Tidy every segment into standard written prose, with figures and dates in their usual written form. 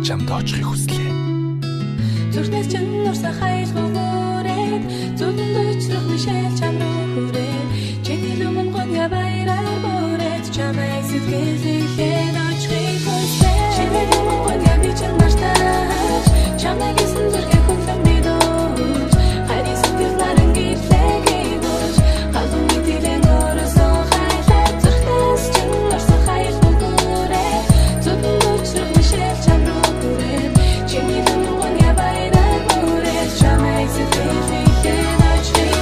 чамд очихыг хүслээ. Зүрхнээс чинь нурсаа хаяж гоморээд зүудэнд очрох мишэл чам руу хүрээд чиний lumon гоня баяраар бүрээд чамайг сэтгэлээхэн очихыг хүслээ. Чиний lumon гоня би чинь мартаж чамайг эсэн зүрхээ хүлэн бидөөж хайрын сэтгэл наран гэрлэгийг бож халуун мэдээлэн орсон хайлаа зүрхнээс чинь нурсаа хаяж гоморээд зүудэнд очрох мишэл чам руу хүрээд чиний lumon гоня баяраар бүрээд чамайг сэтгэлээхэн очихыг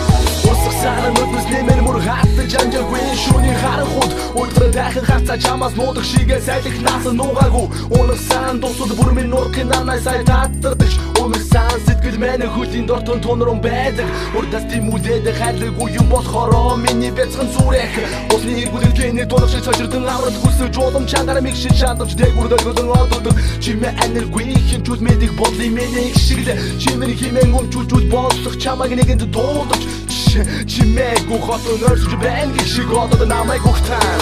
Саран өдмөс нэмэр мөр хаттай жанжаагүй шүний харанхууд ультра дахин хацаа чамаас нуудах шигээ сайлах наасан нуугаагүй унах сан дусууд бүр минь нурхын намнай сай тааттардагч унах сан сэтгэл мэнэ хөлийн дортон тунрон байдаг урдас тимүүлээд хайрлаггүй юм болохороо миний бяцхан зүрэх усны иргүүлэлгээний дунах шиг цочирдэн аврал хүсэж уулам чангараа мэгшин шаандавч дээгүр дөлгөлөн одод чимээ анергүй хинчүүд мэдих бодлын миний их шиглэ чимээ химэн өмчүүлж болох чамайг нэгэнд дуулдавч чимээгүй хотон өрсөж байна гэх шиг одод намайг ухтаан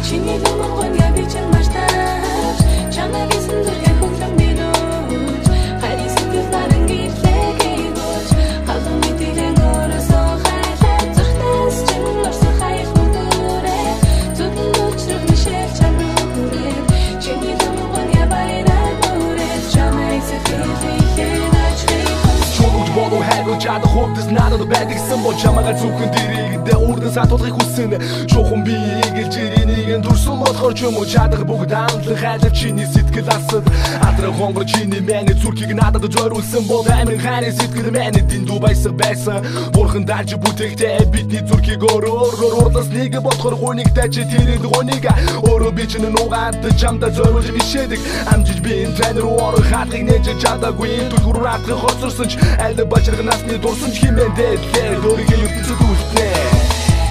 чиний lumon гоня би чинь мартаж чамайг эсэн зүрхээ хүлэн бидөөж хайрын сэтгэл наран гэрлэгийг бож халуун мэдээлэн орсон хайлаа зүрхнээс чинь нурсаа хаяж бүрээ зүудэнд очрох мишэл чам руу хүрээд чиний lumon гоня баяраар бүрээд чамайг сэтгэлээхэн очихыг Чулууж болов хайгуу чадах хөвдөс надад байдагсан бол чамайг зүгхэн дэрэгдээ үрдэн сатуулахыг хүссэн шуухан би гэлж ирээнийг дүрсэн болохоор ч юм уу чадах бүгд амтлах хайлав чиний сэтгэл асад адрах хонгор чиний мэний зүрхийг надад зориулсан бол амин хайрын сэтгэл мэний дэндүү баясаг байсан бурхан дааж бүтээгтэй бидний зүрхийг өөрөөр урлас нэг бодохор гунигтай чи тэрэг гунига өөрөө би чинь нугаад чамда зориулж бишээдэг амжиж би энэ тренер орох хаалгыг нээж чадаагүй түлхүр адрах хоцорсон ч аль бачраг насны дурсан ч химэн дээлээ өөрийгөө ертөнцөд үлднэ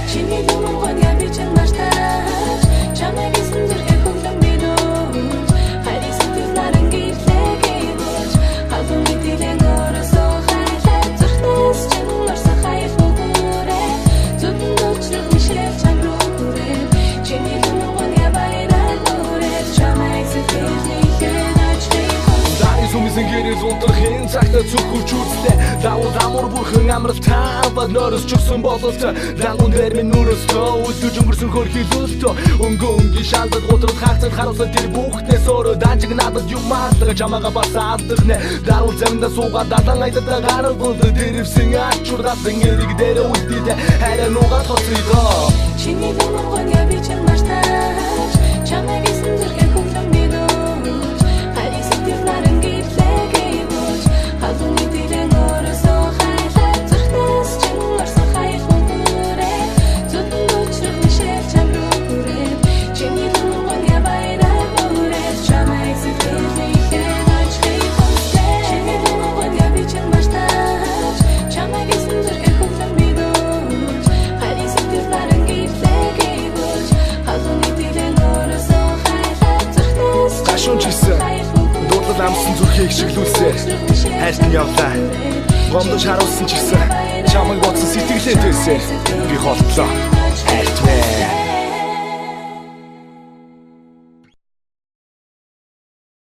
чиний lumon гоня би чинь мартаж чамайг эсэн зүрхээ хүлэн бидөөж хайрын сэтгэл наран гэрлэгийг бож халуун мэдээлэн орсон хайлаа зүрхнээс чинь нурсаа хаяж бүрээ зүудэнд очрох мишэл чам руу хүрээд чиний lumon гоня баяраар бүрээд чамайг сэтгэлээхэн очихыг Сумисэн гэрээс унтрахын цагта зүгхүүч үзлээ Давуу дамур бүрхэн амралтаа бад нөрөс чөксөн бололтой Дангун дээр минь нүрөстөө Өдөрж өнгөрсөн хөрхий зүлтөө Өнгөнгийн шалдад гутрал хаагцад харуулсан тэр бүхнээс өөрөө данжиг надад юм маалдага чамаага бас алдах нэ Даруул заминда суугаад далан айдада гарал болдог Дэрвсэн ачурдасан эриг дээр үлдээд хайраа нуугаад хоцридоо чиний lumon гоня би чинь мартаж чамайг эсэн зүрхээ хүлэн бидөөж хайрын сэтгэл наран гэрлэгийг бож халуун мэдээлэн орсон хайлаа зүрхнээс чинь нурсаа хаяж бүрээ зүудэнд очрох мишэл чам руу хүрээд чиний lumon гоня баяраар бүрээд чамайг сэтгэлээхэн очихыг хүслээ чиний lumon гоня би чинь мартаж чамайг эсэн зүрхээ хүлэн бидөөж хайрын сэтгэл наран гэрлэгийг бож халуун мэдээлэн орсон хайлаа зүрхнээс Гашуун чигсэн дуудлал амсан зүрхийг шиглүүлсээр хайртан явлаа Гомдож харуулсан ч гэсэн чамайг бодсон сэтгэлээ төсөөр би холтлоо хайрт